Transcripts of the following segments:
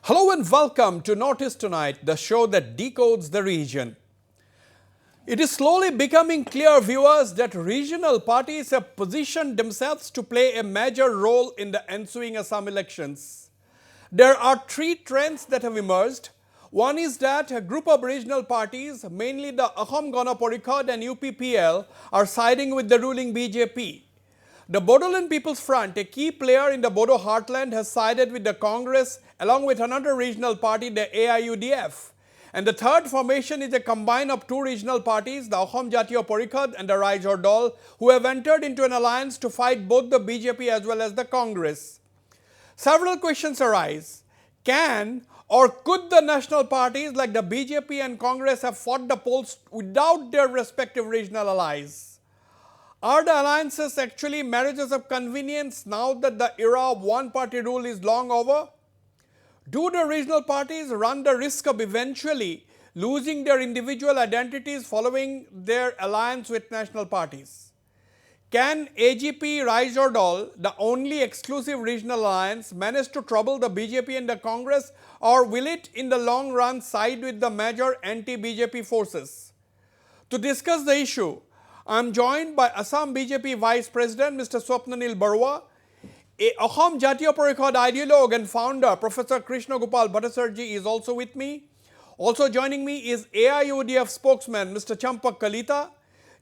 Hello and welcome to Northeast Tonight, the show that decodes the region. It is slowly becoming clear, viewers, that regional parties have positioned themselves to play a major role in the ensuing Assam elections. There are three trends that have emerged. One is that a group of regional parties, mainly the Ahom Gana Parishad and UPPL, are siding with the ruling BJP. The Bodoland People's Front, a key player in the Bodo heartland, has sided with the Congress along with another regional party, the AIUDF. And the third formation is a combine of two regional parties, the Ahom Jatiya Parishad and the Raizor Dal, who have entered into an alliance to fight both the BJP as well as the Congress. Several questions arise. Can or could the national parties like the BJP and Congress have fought the polls without their respective regional allies? Are the alliances actually marriages of convenience now that the era of one-party rule is long over? Do the regional parties run the risk of eventually losing their individual identities following their alliance with national parties? Can AGP Raizor Dal, the only exclusive regional alliance, manage to trouble the BJP and the Congress, or will it in the long run side with the major anti-BJP forces? To discuss the issue, I am joined by Assam BJP Vice President Mr. Swapnanil Barua, Ahom Jatiya Parishad ideologue and founder Professor Krishna Gopal Bhattacharjee is also with me. Also joining me is AIUDF spokesman Mr. Champak Kalita.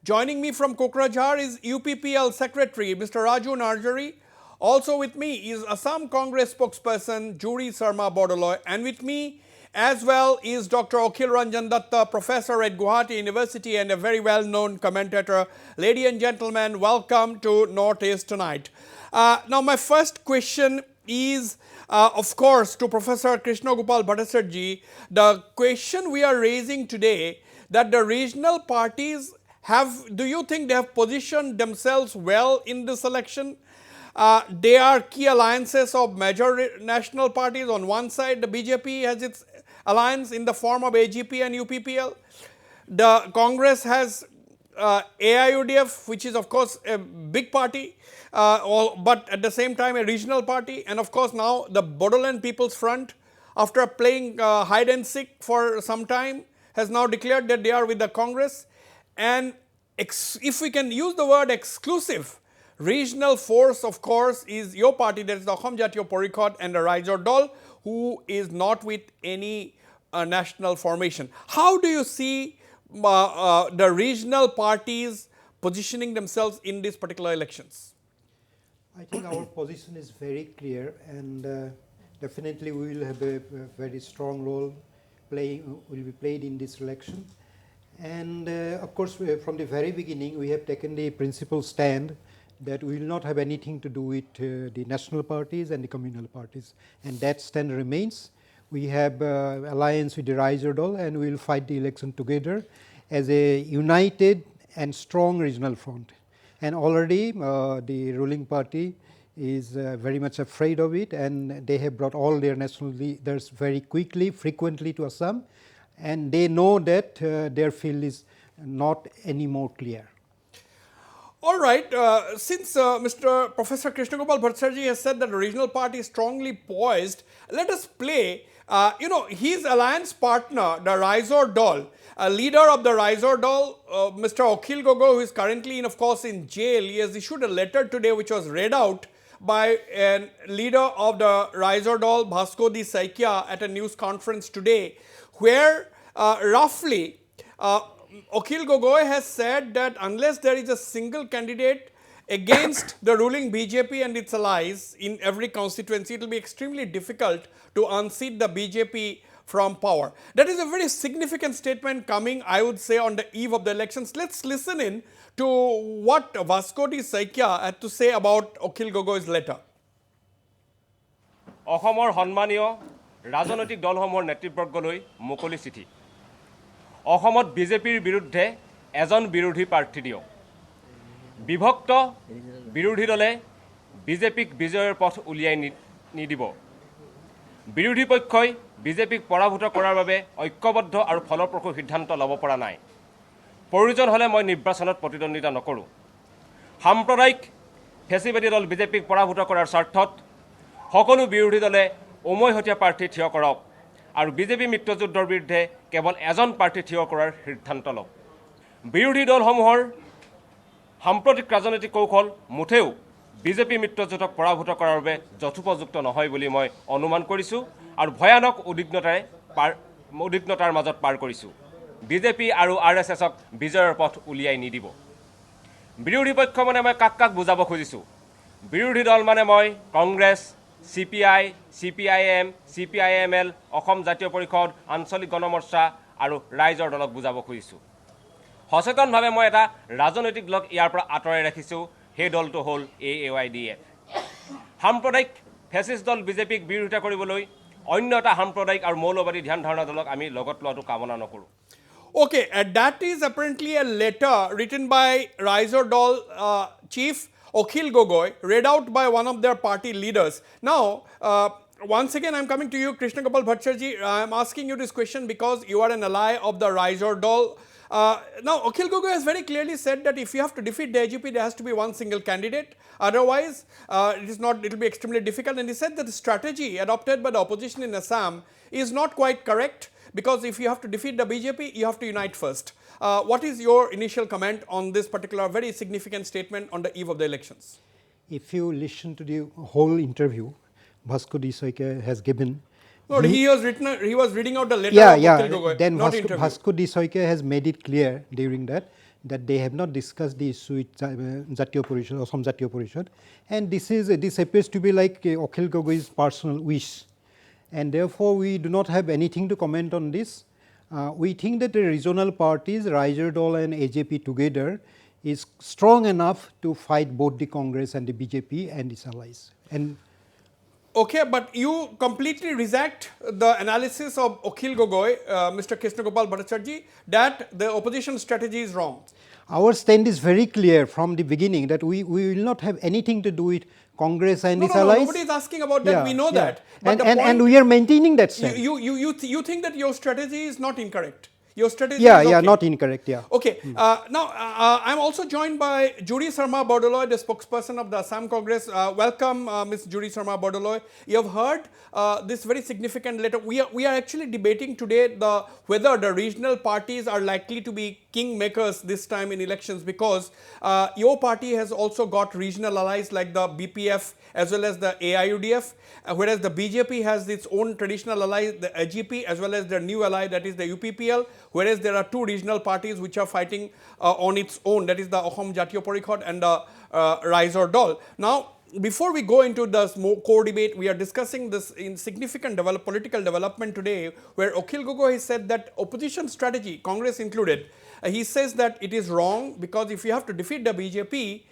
Joining me from Kokrajhar is UPPL Secretary Mr. Raju Narjari. Also with me is Assam Congress spokesperson Juri Sarma Bodoloy, and with me as well is Dr. Akhil Ranjan Datta, professor at Guwahati University and a very well-known commentator. Ladies and gentlemen, welcome to Northeast Tonight. Now, my first question is, of course, to Professor Krishna Gopal Bhattacharjee. The question we are raising today, that the regional parties do you think they have positioned themselves well in this election? They are key alliances of major national parties. On one side, the BJP has its alliance in the form of AGP and UPPL. The Congress has AIUDF, which is of course a big party, but at the same time a regional party. And of course now the Bodoland People's Front, after playing hide and seek for some time, has now declared that they are with the Congress. And if we can use the word exclusive, regional force, of course, is your party, that is the Ahom Jatiya Parishad and the Raizor Dal, who is not with any national formation. How do you see the regional parties positioning themselves in these particular elections? I think our position is very clear, and definitely we will have a very strong role will be played in this election. And of course, from the very beginning, we have taken the principal stand that we will not have anything to do with the national parties and the communal parties, and that stand remains. We have alliance with the Raizor Dal, and we will fight the election together as a united and strong regional front. And already the ruling party is very much afraid of it, and they have brought all their national leaders very quickly, frequently to Assam, and they know that their field is not any more clear. All right, since Mr. Professor Krishna Gopal Bhattacharjee has said that the regional party is strongly poised, let us play, his alliance partner, the Raizor Dal, a leader of the Raizor Dal, Mr. Akhil Gogoi, who is currently in jail. He has issued a letter today which was read out by a leader of the Raizor Dal, Bhaskodi Saikia, at a news conference today, where roughly Akhil Gogoi has said that unless there is a single candidate against the ruling BJP and its allies in every constituency, it will be extremely difficult to unseat the BJP from power. That is a very significant statement coming, I would say, on the eve of the elections. Let's listen in to what Bhaskodi Saikia had to say about Akhil Gogoi's letter. অসমৰ সন্মানীয় ৰাজনৈতিক দলসমূহৰ নেতৃবৰ্গলৈ মুকলি চিঠি। অসমত বিজেপিৰ বিৰুদ্ধে এজন বিৰোধী প্ৰাৰ্থী দিয়ক। বিভক্ত বিৰোধী দলে বিজেপিক বিজয়ৰ পথ উলিয়াই নিদিব। বিৰোধী পক্ষই বিজেপিক পৰাভূত কৰাৰ বাবে ঐক্যবদ্ধ আৰু ফলপ্ৰসূ সিদ্ধান্ত ল'ব পৰা নাই। প্ৰয়োজন হ'লে মই নিৰ্বাচনত প্ৰতিদ্বন্দ্বিতা নকৰোঁ। সাম্প্ৰদায়িক ফেচিবাদী দল বিজেপিক পৰাভূত কৰাৰ স্বাৰ্থত সকলো বিৰোধী দলে উমৈহতীয়া প্ৰাৰ্থী থিয় কৰক আৰু বিজেপি মিত্ৰজোঁটৰ বিৰুদ্ধে কেৱল এজন প্ৰাৰ্থী থিয় কৰাৰ সিদ্ধান্ত লওক। বিৰোধী দলসমূহৰ সাম্প্ৰতিক ৰাজনৈতিক কৌশল মুঠেও বিজেপি মিত্ৰজোঁটক পৰাভূত কৰাৰ বাবে যথোপযুক্ত নহয় বুলি মই অনুমান কৰিছোঁ আৰু ভয়ানক উদ্বিগ্নতাৰ মাজত পাৰ কৰিছোঁ। বিজেপি আৰু RSSক বিজয়ৰ পথ উলিয়াই নিদিব। বিৰোধী পক্ষ মানে মই কাক বুজাব খুজিছোঁ। বিৰোধী দল মানে মই কংগ্ৰেছ, CPI, CPIM, CPIML, অসম জাতীয় পৰিষদ, আঞ্চলিক গণমৰ্চা আৰু ৰাইজৰ দলক বুজাব খুজিছোঁ। সচেতনভাৱে মই এটা ৰাজনৈতিক দলক ইয়াৰ পৰা আঁতৰাই ৰাখিছোঁ। সেই দলটো হ'ল AAYDF। সাম্প্ৰদায়িক ফেচিষ্ট দল বিজেপিক বিৰোধিতা কৰিবলৈ অন্য এটা সাম্প্ৰদায়িক আৰু মৌলবাদী ধ্যান ধাৰণা দলক আমি লগত লোৱাটো কামনা নকৰোঁ। Okay, that is apparently a letter written by Raizer Dal chief Akhil Gogoi, read out by one of their party leaders. Now, once again, I'm coming to you, Krishna Gopal Bhattacharjee. I'm asking you this question because you are an ally of the Raizer Dal. Now, Akhil Gogoi has very clearly said that if you have to defeat the AGP, there has to be one single candidate. Otherwise, it will be extremely difficult. And he said that the strategy adopted by the opposition in Assam is not quite correct. Because if you have to defeat the BJP, you have to unite first. What is your initial comment on this particular very significant statement on the eve of the elections? If you listen to the whole interview Bhasko Disoike has given. No, he was reading out the letter of Akhil Gogoi, then not interview. Bhasko Disoike has made it clear during that they have not discussed the issue with Jatiyo Porishod, Assam Jatiyo Porishod, and this appears to be like Akhil Gogoi's personal wish. And therefore, we do not have anything to comment on this. We think that the regional parties, Raizer Dal and AJP together, is strong enough to fight both the Congress and the BJP and its allies. And okay, but you completely reject the analysis of Akhil Gogoi, Mr. Krishna Gopal Bhattacharjee, that the opposition strategy is wrong. our stand is very clear from the beginning that we will not have anything to do with Congress and its allies. Nobody is asking about that. We know that. But And we are maintaining that stand. You think that your strategy is not incorrect. Your strategy Yeah, is okay. not incorrect, yeah. Okay. Now, I'm also joined by Judy Sharma Bordoloi, the spokesperson of the Assam Congress. Welcome, Ms. Judy Sharma Bordoloi. You have heard this very significant letter. We are actually debating today whether the regional parties are likely to be kingmakers this time in elections, because your party has also got regional allies like the BPF as well as the AIUDF, whereas the BJP has its own traditional ally, the AGP, as well as their new ally, that is the UPPL, whereas there are two regional parties which are fighting on its own, that is the Assam Jatiyo Porikhod and the Raizer Dal. Now, before we go into this more core debate, we are discussing this in significant political development today, where Akhil Gogoi has said that opposition strategy, Congress included, he says that it is wrong because if you have to defeat the BJP,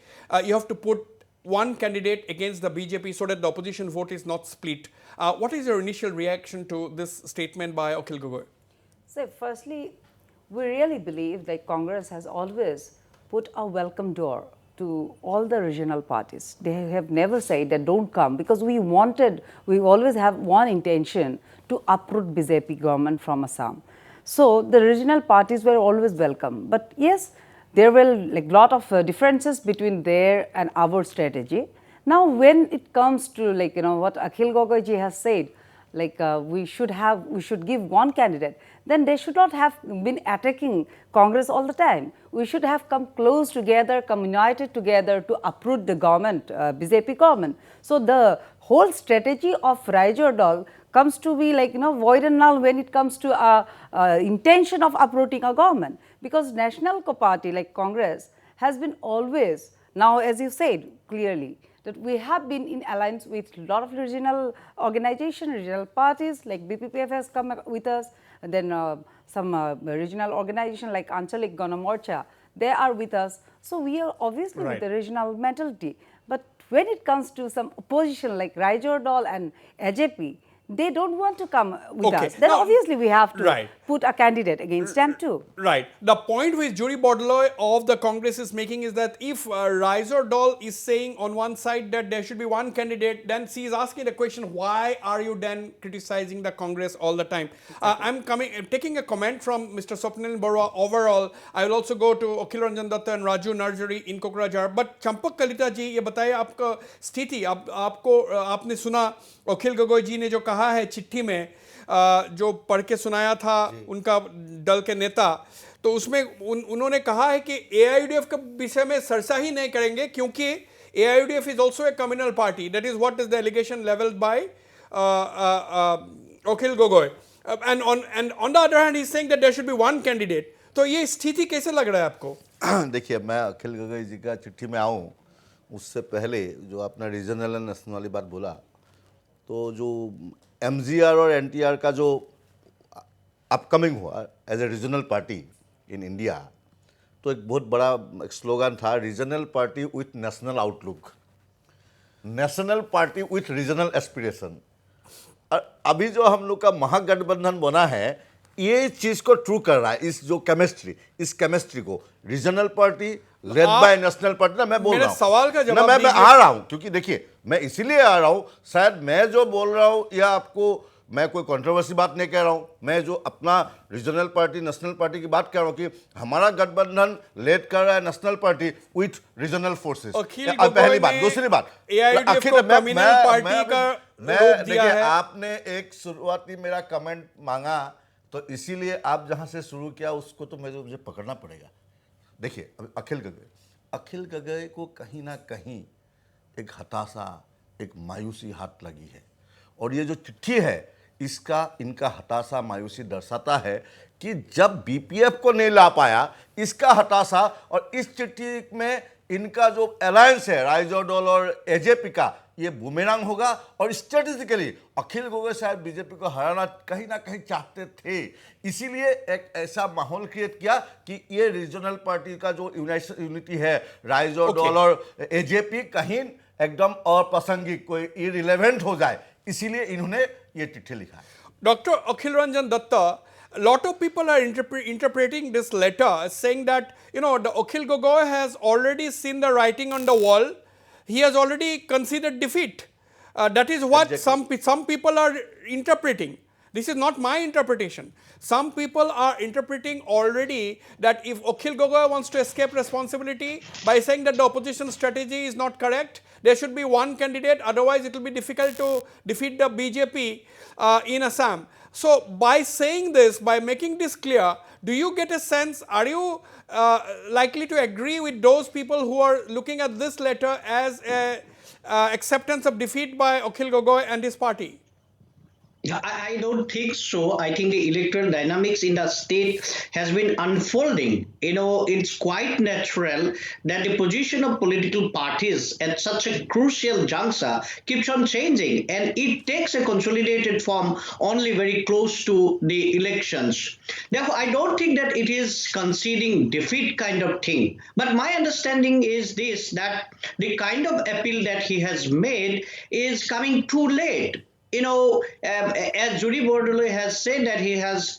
you have to put one candidate against the BJP so that the opposition vote is not split. What is your initial reaction to this statement by Akhil Gogoi? So, firstly, we really believe that Congress has always put a welcome door to all the regional parties. They have never said that don't come, because we always have one intention to uproot BJP government from Assam. So, the regional parties were always welcome. But yes, there were like lot of differences between their and our strategy. Now, when it comes to what Akhil Gogoi ji has said, we should give one candidate, then they should not have been attacking Congress all the time. We should have come close together, come united together to uproot the government, BJP government. So the whole strategy of Raizer Dal comes to be void and null when it comes to intention of uprooting a government, because National Party like Congress has been always, now as you said clearly, that we have been in alliance with a lot of regional organizations, regional parties, like BPPF has come with us, and then some regional organization like Anchalik Ganamorcha, they are with us. So we are obviously with the regional mentality. But when it comes to some opposition like Raizer Dal and AJP, they don't want to come with us. Then obviously we have to put a candidate against them too. Right. The point which Judy Bordoloi of the Congress is making is that if Raizer Dal is saying on one side that there should be one candidate, then she is asking the question, why are you then criticizing the Congress all the time? I'm taking a comment from Mr. Swapnil Barua overall. I will also go to Akhil Ranjan Datta and Raju Narjari in Kokrajhar. But Champak Kalita ji, ये बताइए आपका स्थिति, आपने सुना Akhil Gogoi ji ने जो कहा कहा है चिट्ठी में जो पढ़ के सुनाया था उनका दल के नेता, तो उसमें उन्होंने कहा है कि AIUDF के विषय में चर्चा ही नहीं करेंगे क्योंकि AIUDF is also a communal party. That is what is the allegation leveled by Akhil Gogoi. And on the other hand, he is saying that there should be one candidate. तो ये स्थिति कैसे लग रहा है आपको? देखिए, मैं अखिल गगई जी का चिट्ठी में आऊँ उससे पहले जो आपने रीजनल एंड नेशनल वाली बात बोला, तो जो MGR और NTR का जो अपकमिंग हुआ as a regional party in India, तो एक बहुत बड़ा एक स्लोगन था, regional party with national outlook, national party with regional aspiration. अभी जो हम लोग का महागठबंधन बना है, ये चीज को ट्रू कर रहा है, इस जो केमिस्ट्री, इस केमिस्ट्री को regional party led by national party ना, मैं बोल रहा हूँ सवाल का जवाब मैं आ रहा हूँ, क्योंकि देखिए मैं इसीलिए आ रहा हूँ, शायद मैं जो बोल रहा हूँ या आपको मैं कोई कंट्रोवर्सी बात नहीं कह रहा हूँ, मैं जो अपना रीजनल पार्टी नेशनल पार्टी की बात कर रहा हूँ कि हमारा गठबंधन लेड कर रहा है national party with regional forces. पहली बात। दूसरी बात, देखिए आपने एक शुरुआती मेरा कमेंट मांगा, तो इसीलिए आप जहाँ से शुरू किया उसको तो मुझे पकड़ना पड़ेगा। देखिए अखिल गगई को कहीं ना कहीं एक हताशा, एक मायूसी हाथ लगी है, और ये जो चिट्ठी है इनका हताशा मायूसी दर्शाता है कि जब BPF को नहीं ला पाया, इसका हताशा, और इस चिट्ठी में इनका जो अलायंस है राइजर दल और AJP का, ये बूमेरंग होगा, और स्ट्रेटेजिकली अखिल गगई साहब BJP को हराना कहीं ना कहीं चाहते थे, इसीलिए एक ऐसा माहौल क्रिएट किया कि ये रीजनल पार्टी का जो यूनिटी है राइजर दल और AJP कहीं एकदम अप्रासंगिक, कोई इररिलेवेंट हो जाए, इसीलिए इन्होंने ये चिट्ठी लिखा है। Dr. Akhil Ranjan Datta, a lot of people are interpreting this letter saying that, the Akhil Gogoi has already seen the writing on the wall. He has already conceded defeat. That is what some people are interpreting. This is not my interpretation. Some people are interpreting already that if Akhil Gogoi wants to escape responsibility by saying that the opposition strategy is not correct, there should be one candidate, otherwise it will be difficult to defeat the BJP in Assam. So by saying this, by making this clear, do you get a sense, are you likely to agree with those people who are looking at this letter as a acceptance of defeat by Akhil Gogoi and his party? I don't think so. I think the electoral dynamics in the state has been unfolding. It's quite natural that the position of political parties at such a crucial juncture keeps on changing, and it takes a consolidated form only very close to the elections. Therefore, I don't think that it is conceding defeat kind of thing. But my understanding is this, that the kind of appeal that he has made is coming too late. As Judy Bordoloi has said that he has,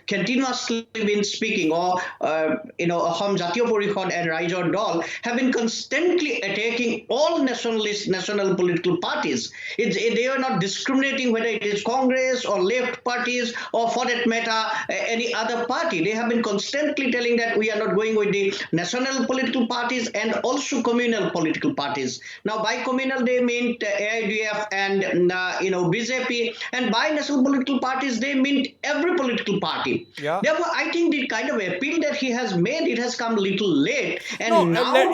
continuously been speaking, or, Ahom Jatiyo Porikhod and Raijor Dal have been constantly attacking all national political parties. They are not discriminating whether it is Congress or left parties or, for that matter, any other party. They have been constantly telling that we are not going with the national political parties and also communal political parties. Now, by communal, they mean AIUDF and BJP, and by national political parties they mean every political party. Yeah. Therefore, I think the kind of appeal that he has made, it has come a little late. And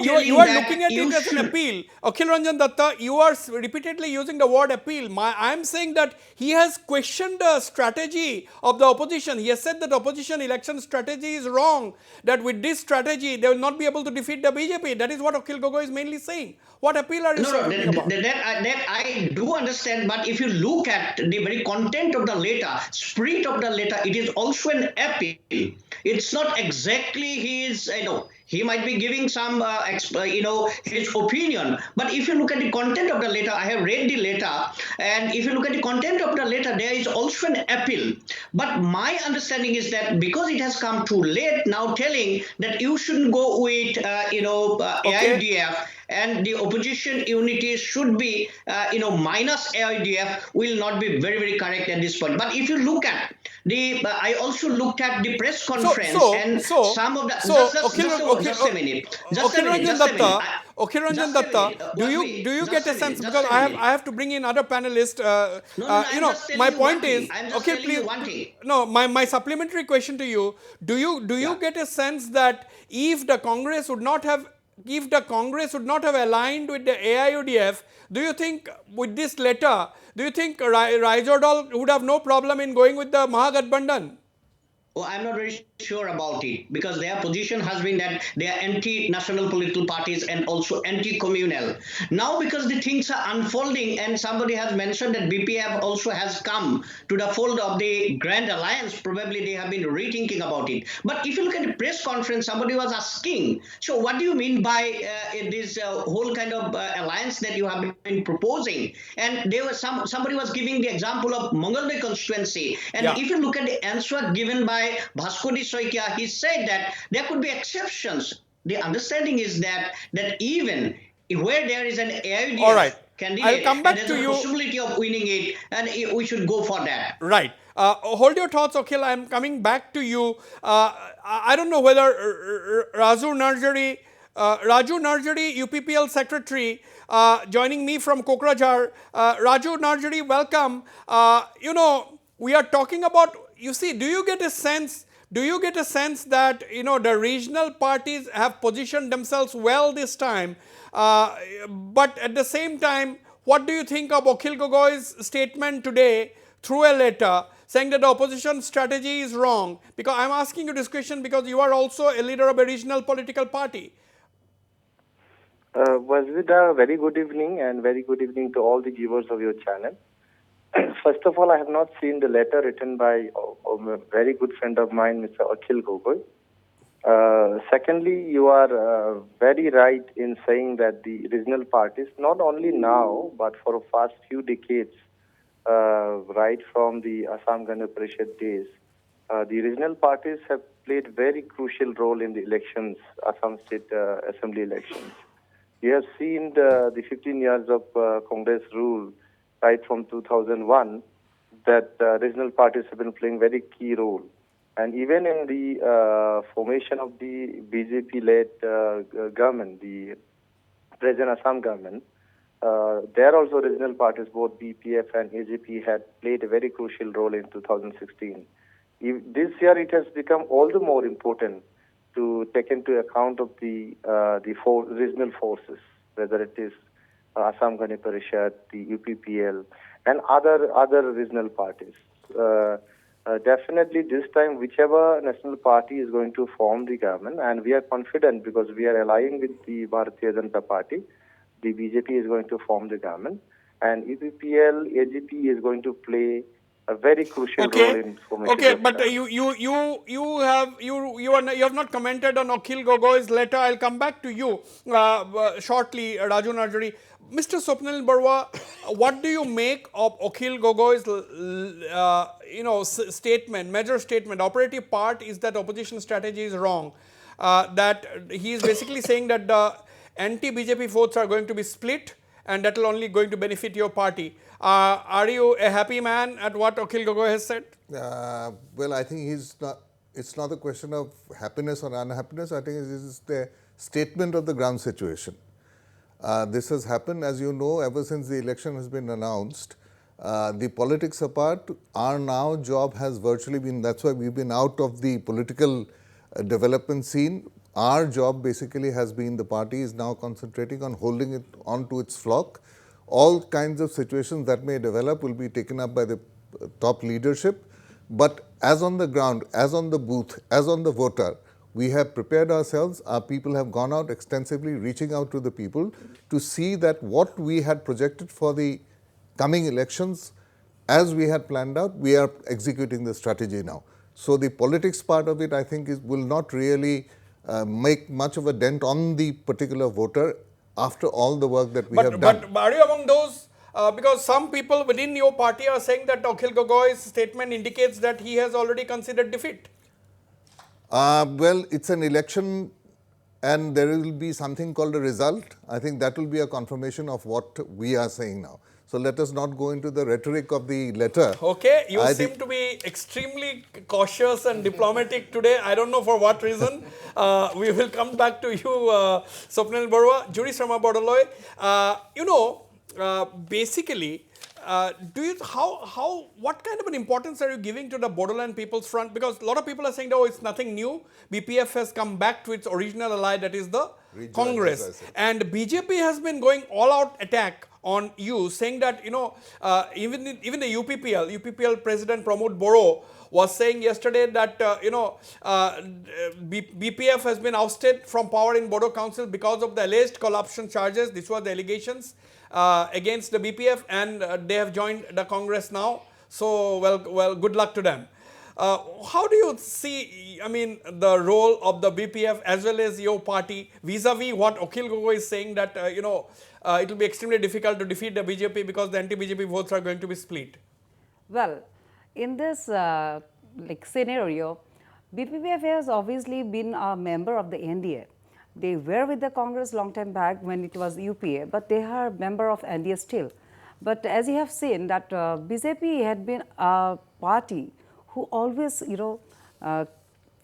you are looking at it as an appeal. Akhil Ranjan Datta, you are repeatedly using the word appeal. I am saying that he has questioned the strategy of the opposition. He has said that the opposition election strategy is wrong, that with this strategy they will not be able to defeat the BJP. That is what Akhil Gogoi is mainly saying. What appeal are you talking about? That I do understand, but if you look at the very content of the letter, spirit of the letter, it is also an appeal. It's not exactly he might be giving some, his opinion. But if you look at the content of the letter, I have read the letter, and if you look at the content of the letter, there is also an appeal. But my understanding is that because it has come too late, now telling that you shouldn't go with, AIUDF, and the opposition unity should be, minus AIUDF, will not be very, very correct at this point. But if you look at I also looked at the press conference, and some of the. Just a minute. Akhil Ranjan Just a Datta, minute, do you just get a a sense, minute, because just a minute. I have to bring in other panelists. No, I'm just telling My you one point thing. is, I'm just okay, telling please. you one thing. No, my supplementary question to you: Do you Yeah. get a sense that if the Congress would not have aligned with the AIUDF, do you think with this letter, do you think Raijordal would have no problem in going with the Mahagathbandhan? Oh, I'm not very sure about it because their position has been that they are anti-national political parties and also anti-communal. Now, because the things are unfolding, and somebody has mentioned that BPF also has come to the fold of the Grand Alliance, probably they have been rethinking about it. But if you look at the press conference, somebody was asking, so what do you mean by this whole kind of alliance that you have been proposing? And there was somebody was giving the example of Mangalore constituency, and Yeah. if you look at the answer given by Bhaskodi Soikia, he said that there could be exceptions. The understanding is that even where there is an AIDF All right. candidate I'll come back and there's to a you. possibility of winning it, and we should go for that. Right. Hold your thoughts, Akhil. I'm coming back to you. I don't know whether Raju Narjari, UPPL secretary, joining me from Kokrajhar. Raju Narjari, welcome. We are talking about, you see, do you get a sense that, the regional parties have positioned themselves well this time, but at the same time, what do you think of Akhil Gogoi's statement today through a letter saying that the opposition strategy is wrong? Because I'm asking you this question because you are also a leader of a regional political party. Wazida, very good evening, and very good evening to all the viewers of your channel. First of all, I have not seen the letter written by a very good friend of mine, Mr. Akhil Gogoi. Secondly, you are very right in saying that the regional parties, not only now, but for the past few decades, right from the Assam Gana Parishad days, the regional parties have played very crucial role in the elections, Assam State Assembly elections. You have seen the 15 years of Congress rule right from 2001 that regional parties have been playing very key role. And even in the formation of the BJP-led government, the present Assam government, there also regional parties, both BPF and AJP, had played a very crucial role in 2016. This year it has become all the more important to take into account of the regional forces, whether it is Assam Gana Parishad, the UPPL, and other regional parties. Definitely this time, whichever national party is going to form the government, and we are confident because we are allying with the Bharatiya Janata Party, the BJP is going to form the government, and UPPL, AGP is going to play a very crucial role in formation. Okay, but you have not commented on Akhil Gogoi's letter. I'll come back to you shortly, Raju Narjari. Mr. Swapnil Barua, what do you make of Akhil Gogoi's statement, major statement? Operative part is that opposition strategy is wrong. That he is basically saying that the anti-BJP votes are going to be split, and that will only going to benefit your party. Are you a happy man at what Akhil Gogoi has said? Well, I think it's not a question of happiness or unhappiness. I think this is the statement of the ground situation. This has happened, as you know, ever since the election has been announced. The politics apart, our now job has virtually been, that's why we've been out of the political development scene. Our job basically has been, the party is now concentrating on holding it onto its flock. All kinds of situations that may develop will be taken up by the top leadership. But as on the ground, as on the booth, as on the voter, we have prepared ourselves. Our people have gone out extensively, reaching out to the people to see that what we had projected for the coming elections, as we had planned out, we are executing the strategy now. So the politics part of it, I think, will not really make much of a dent on the particular voter after all the work that we have done. But are you among those, because some people within your party are saying that Akhil Gogoi's statement indicates that he has already considered defeat? Well, it's an election and there will be something called a result. I think that will be a confirmation of what we are saying now. So let us not go into the rhetoric of the letter. Okay, you I seem think- to be extremely cautious and diplomatic today. I don't know for what reason. We will come back to you, Swapnil Barua, Jury Sharma Bodoloi. Basically, what kind of an importance are you giving to the Bodoland People's Front? Because a lot of people are saying, oh, it's nothing new. BPF has come back to its original ally, that is the Rejoined, as I Congress. said. And BJP has been going all out attack on you, saying that, even the UPPL President Pramod Boro was saying yesterday that, BPF has been ousted from power in Bodo Council because of the alleged corruption charges. These were the allegations against the BPF, and they have joined the Congress now. So, well, good luck to them. How do you see, the role of the BPF as well as your party vis-a-vis what Akhil Gogoi is saying that, it will be extremely difficult to defeat the BJP because the anti-BJP votes are going to be split? Well, in this scenario, BPPF has obviously been a member of the NDA. They were with the Congress long time back when it was UPA, but they are a member of NDA still. But as you have seen that BJP had been a party who always,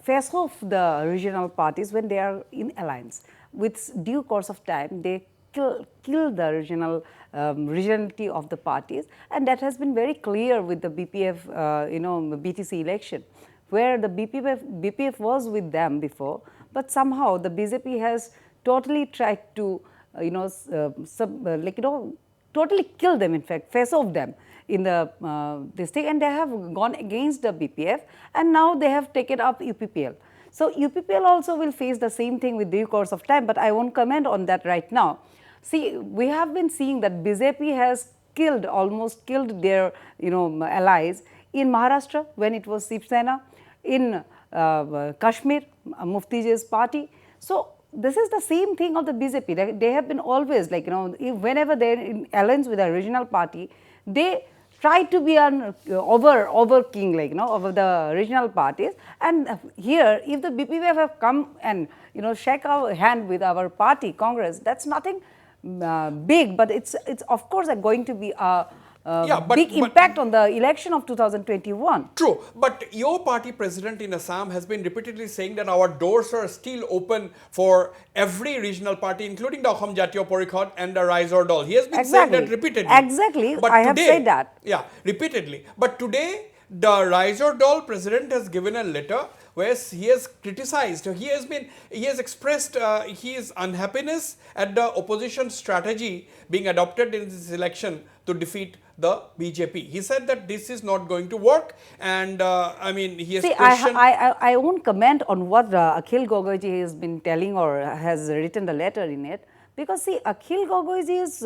face off the regional parties when they are in alliance. With due course of time, they kill the regionality of the parties, and that has been very clear with the BPF, BTC election, where the BPF was with them before, but somehow the BJP has totally tried to, totally kill them, in fact, face off them in the this thing, and they have gone against the BPF, and now they have taken up UPPL. So UPPL also will face the same thing with due course of time, but I won't comment on that right now. See, we have been seeing that BJP has almost killed their, allies in Maharashtra when it was Shiv Sena, in Kashmir, Muftiji's party. So this is the same thing of the BJP. They have been always whenever they are in alliance with a regional party, they try to be an over king, over the regional parties. And here, if the BPF have come and, shake our hand with our party, Congress, that's nothing big, but it's of course going to be a big impact on the election of 2021. True, but your party president in Assam has been repeatedly saying that our doors are still open for every regional party, including the Assam Jatiya Parikhad and the Rise or Dal. He has been saying that repeatedly. Exactly, but I have said that. Yeah, repeatedly. But today, the Rise or Dal president has given a letter where he has criticized, he has expressed his unhappiness at the opposition strategy being adopted in this election to defeat the BJP. He said that this is not going to work, and he has questioned. I won't comment on what Akhil Gogoiji has been telling or has written the letter in it, because see, Akhil Gogoiji's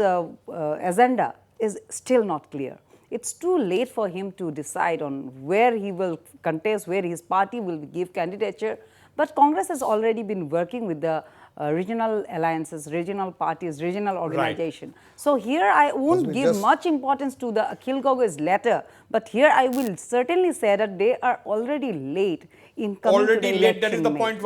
agenda is still not clear. It's too late for him to decide on where he will contest, where his party will give candidature. But Congress has already been working with the regional alliances, regional parties, regional organization. Right. So here I won't give much importance to the Akhil Gogoi's letter, but here I will certainly say that they are already late in coming to the election. That is the point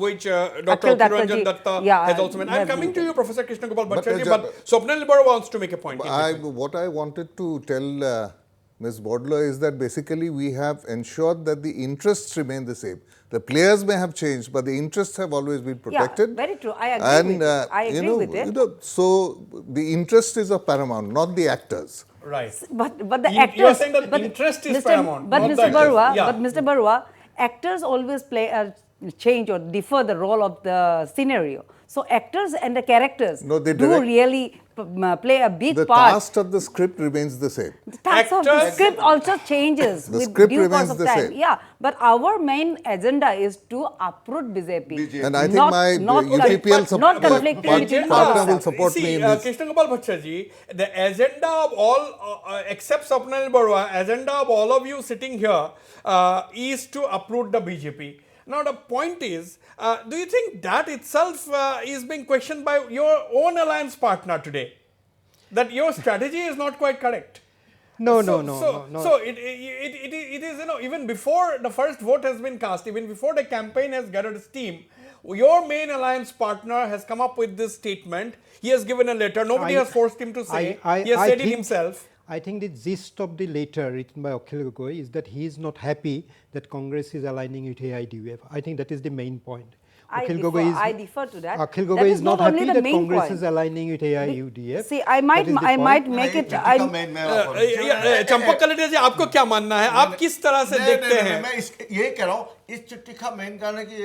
which Dr. Kiranjan Datta has also made. I'm coming to you, Professor Krishna Gopal Bhattacharjee, but Swapnil Barua wants to make a point. What I wanted to tell Ms. Bodoloi is that basically we have ensured that the interests remain the same. The players may have changed, but the interests have always been protected. Yeah, very true. I agree with it. I agree with it. So the interest is of paramount, not the actors. Right. But the actors. You are saying that interest is paramount. But Mr. Barua, actors always play a change or differ the role of the scenario. So actors and the characters do really play a big part. The cast of the script remains the same. The cast of the script also changes with due course of time. Yeah, but our main agenda is to uproot BJP. And I think my UPPL partner will support me in this. Krishna Gopal Bhattacharjee, the agenda of all, except Swapnil Barua, agenda of all of you sitting here is to uproot the BJP. Now the point is, do you think that itself is being questioned by your own alliance partner today? That your strategy is not quite correct? No. So it is, even before the first vote has been cast, even before the campaign has gathered steam, Your main alliance partner has come up with this statement. He has given a letter. Nobody has forced him to say. He has said it himself. I think the gist of the letter written by Akhil Gogoi is that he is not happy that Congress is aligning with AIDUF. I think that is the main point. I differ to that. Akhil That Gogoi is is not not only happy the that main Congress point. is aligning with AIUDF. See, I might make it. Champak collector ji, आपको क्या मानना है? आप किस तरह से देखते हैं? मैं यही कह रहा हूँ, इस चिट्ठी का मेन कारण है कि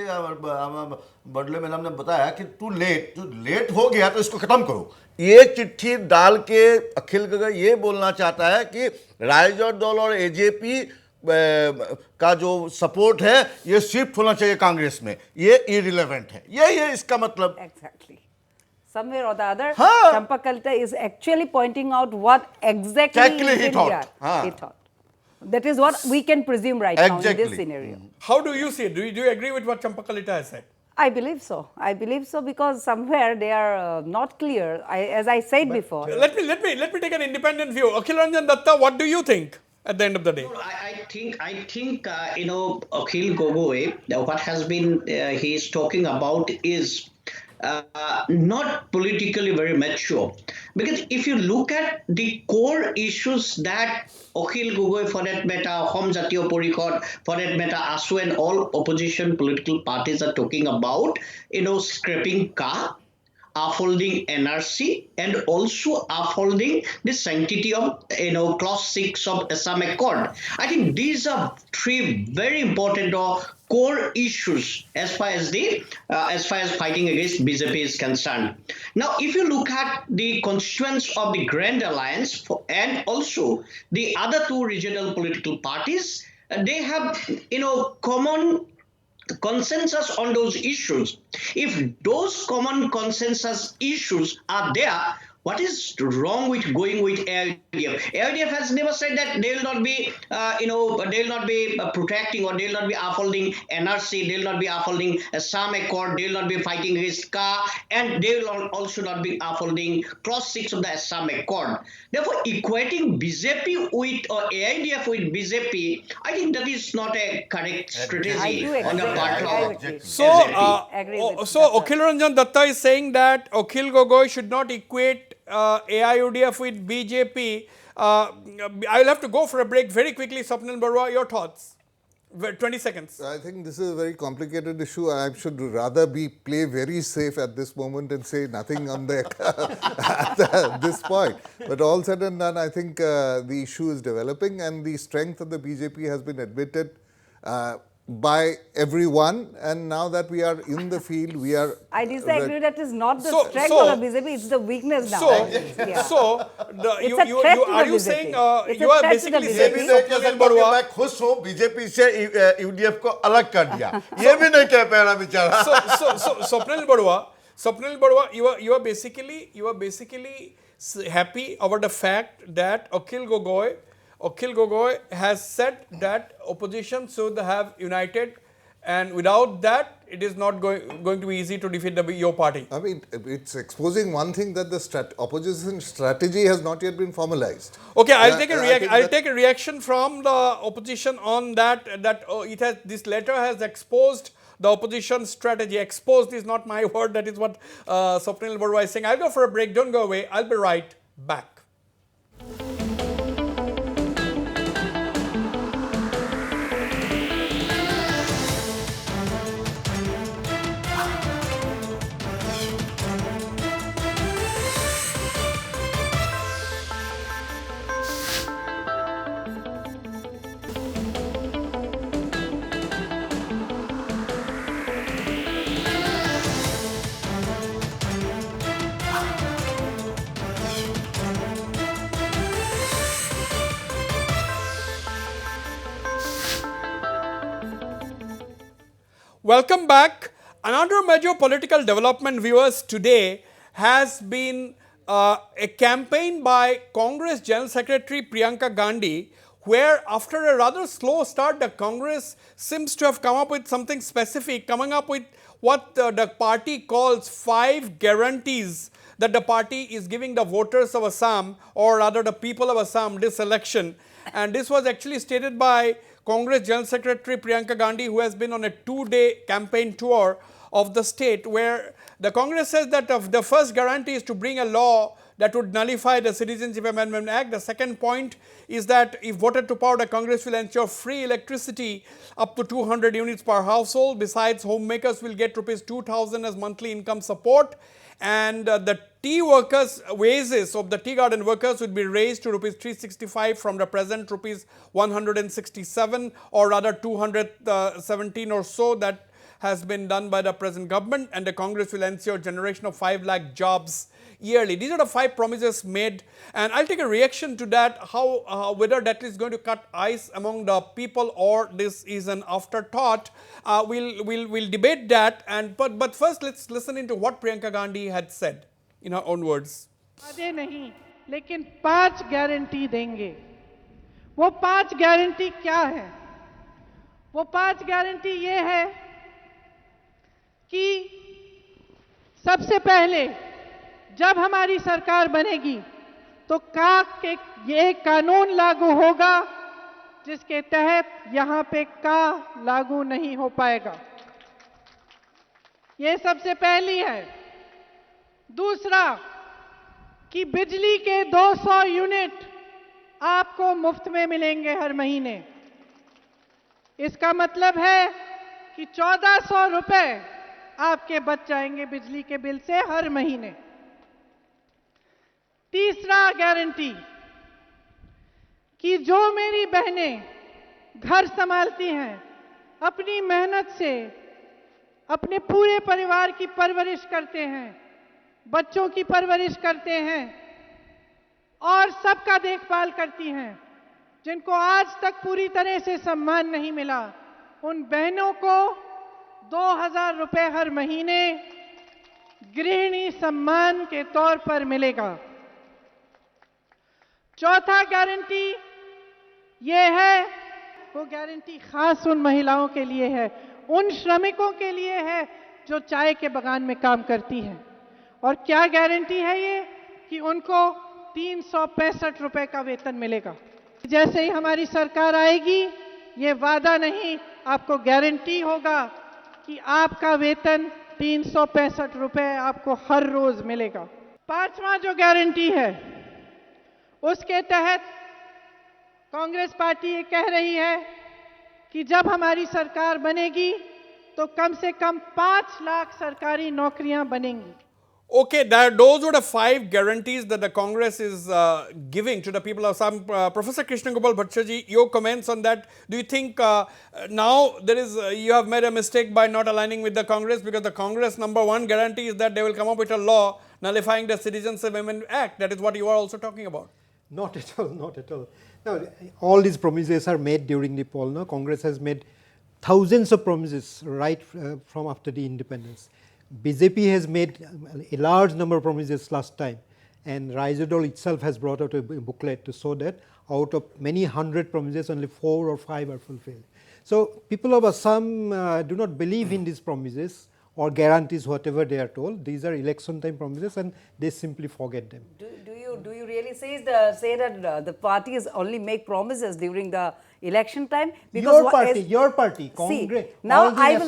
बडले मैडम ने बताया कि तू लेट हो गया तो इसको खत्म करो। ये चिट्ठी डाल के अखिल गगन ये बोलना चाहता है कि राइजर दल और एजेपी का जो सपोर्ट है ये शिफ्ट होना चाहिए कांग्रेस में, ये इररिलेवेंट है, ये इसका मतलब। Exactly. Somewhere or the other, हाँ. Champak Kalta is actually pointing out what exactly he thought. हाँ. He thought. That is what we can presume right now in Exactly. this scenario. How do you see it? Do you agree with what Champak Kalita has said? I believe so. I believe so because somewhere they are not clear. As I said before. Let me take an independent view. Akhil Ranjan Datta, what do you think at the end of the day? I think Akhil Gogoi, what has been he is talking about is not politically very mature, because if you look at the core issues that Akhil Gogoi, for that matter, Ahom Jatiyo Porikhod, for that matter, ASU and all opposition political parties are talking about, scrapping Ka, upholding NRC, and also upholding the sanctity of clause 6 of Assam Accord. I think these are three very important core issues as far as fighting against BJP is concerned. Now, if you look at the constituents of the Grand Alliance and also the other two regional political parties, they have common consensus on those issues. If those common consensus issues are there, what is wrong with going with AIDF? AIDF has never said that they will not be, they will not be protecting or they will not be upholding NRC, they will not be upholding Assam Accord, they will not be fighting against Ka, and they will also not be upholding clause 6 of the Assam Accord. Therefore, equating BJP with or AIDF with BJP, I think that is not a correct strategy on the part of BJP. So Akhil Ranjan Datta is saying that Akhil Gogoi should not equate AIUDF with BJP. I will have to go for a break very quickly. Swapnil Barua, your thoughts? 20 seconds. I think this is a very complicated issue. I should rather play very safe at this moment and say nothing on at this point. But all said and done, I think the issue is developing and the strength of the BJP has been admitted by everyone, and now that we are in the field, we are... I disagree, that is not the strength of the BJP, it's the weakness now. Are you saying, you are basically saying, मैं खुश हूँ BJP से UDF को अलग कर दिया, ये भी नहीं कह पा रहा बेचारा। Swapnil Barua, you are basically happy about the fact that Akhil Gogoi has said that opposition should have united, and without that, it is not going to be easy to defeat your party. I mean, it's exposing one thing, that the opposition strategy has not yet been formalized. Okay, I'll take a reaction from the opposition on that. This letter has exposed the opposition strategy. Exposed is not my word. That is what Swapnil Barua is saying. I'll go for a break. Don't go away. I'll be right back. Welcome back. Another major political development, viewers, today has been a campaign by Congress General Secretary Priyanka Gandhi, where after a rather slow start, the Congress seems to have come up with something specific, coming up with what the party calls 5 guarantees that the party is giving the voters of Assam, or rather the people of Assam, this election. And this was actually stated by Congress General Secretary Priyanka Gandhi, who has been on a 2-day campaign tour of the state, where the Congress says that the first guarantee is to bring a law that would nullify the Citizenship Amendment Act. The second point is that if voted to power, the Congress will ensure free electricity up to 200 units per household. Besides, homemakers will get rupees 2,000 as monthly income support, and the tea workers' wages of the tea garden workers would be raised to rupees 365 from the present rupees 167, or rather 217 or so that has been done by the present government, and the Congress will ensure generation of 5 lakh jobs yearly. These are the 5 promises made, and I'll take a reaction to that, how whether that is going to cut ice among the people or this is an afterthought. We'll debate that, and but first let's listen into what Priyanka Gandhi had said in her own words. वादे नहीं, लेकिन 5 guarantee देंगे। वो 5 guarantee क्या है? वो 5 guarantee ये है कि सबसे पहले जब हमारी सरकार बनेगी तो के ये कानून लागू होगा जिसके तहत यहाँ पे लागू नहीं हो पाएगा। ये सबसे पहली है। दूसरा कि बिजली के 200 यूनिट आपको मुफ्त में मिलेंगे हर महीने। इसका मतलब है कि 1400 रुपए आपके बच जाएंगे बिजली के बिल से हर महीने। तीसरा गारंटी कि जो मेरी बहनें घर संभालती हैं, अपनी मेहनत से अपने पूरे परिवार की परवरिश करते हैं, बच्चों की परवरिश करते हैं और सबका देखभाल करती हैं, जिनको आज तक पूरी तरह से सम्मान नहीं मिला, उन बहनों को 2000 रुपए हर महीने गृहिणी सम्मान के तौर पर मिलेगा। चौथा गारंटी ये है, वो गारंटी खास उन महिलाओं के लिए है, उन श्रमिकों के लिए है जो चाय के बागान में काम करती हैं। और क्या गारंटी है ये? कि उनको 365 रुपए का वेतन मिलेगा। जैसे ही हमारी सरकार आएगी, ये वादा नहीं, आपको गारंटी होगा कि आपका वेतन 365 रुपए आपको हर रोज मिलेगा। पांचवा जो गारंटी है, उसके तहत कांग्रेस पार्टी ये कह रही है कि जब हमारी सरकार बनेगी तो कम से कम 5 लाख सरकारी नौकरियां बनेंगी। Okay, those were the 5 guarantees that the Congress is giving to the people of Assam. Professor Krishna Gopal Bhattacharjee, your comments on that. Do you think now you have made a mistake by not aligning with the Congress, because the Congress #1 guarantee is that they will come up with a law nullifying the Citizenship Amendment Act? That is what you are also talking about. Not at all, not at all. Now, all these promises are made during the poll. No? Congress has made thousands of promises right from after the independence. BJP has made a large number of promises last time, and Raizadol itself has brought out a booklet to show that out of many hundred promises, only 4 or 5 are fulfilled. So people of Assam do not believe in these promises or guarantees, whatever they are told. These are election time promises, and they simply forget them. Do you really say that the parties only make promises during the election time? Because your party, Congress. See, now I have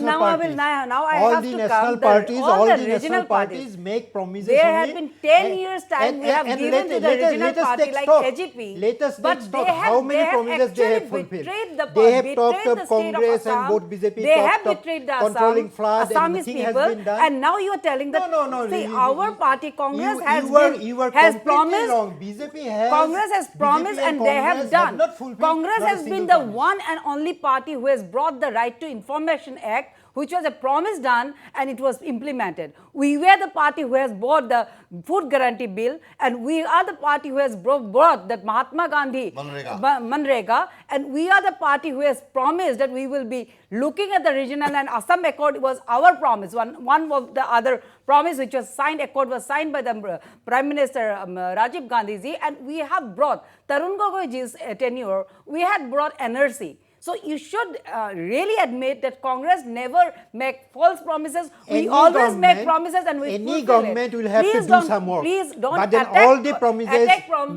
to count all the regional parties make promises. There have been 10 years time we have given to the regional party like KGP. Let us but stop. How many promises they have fulfilled? They have talked of Congress and both BJP. They have betrayed the controlling flood, and Assamese nothing people. has been done. And now you are telling that our party Congress has promised. Wrong. BJP has. Congress has promised and they have done. Congress has been the one and only party who has brought the Right to Information Act, which was a promise done and it was implemented. We were the party who has brought the food guarantee bill, and we are the party who has brought that Mahatma Gandhi Manrega, and we are the party who has promised that we will be looking at the regional and Assam Accord was our promise. One of the other promise which was signed, accord was signed by the Prime Minister Rajiv Gandhi ji, and we have brought Tarun Gogoi's tenure, we had brought NRC. So you should really admit that Congress never make false promises. We Any always make government- promises and we any fulfill government it. will have to Please do don't- some work. Please don't But then attack, all the promises,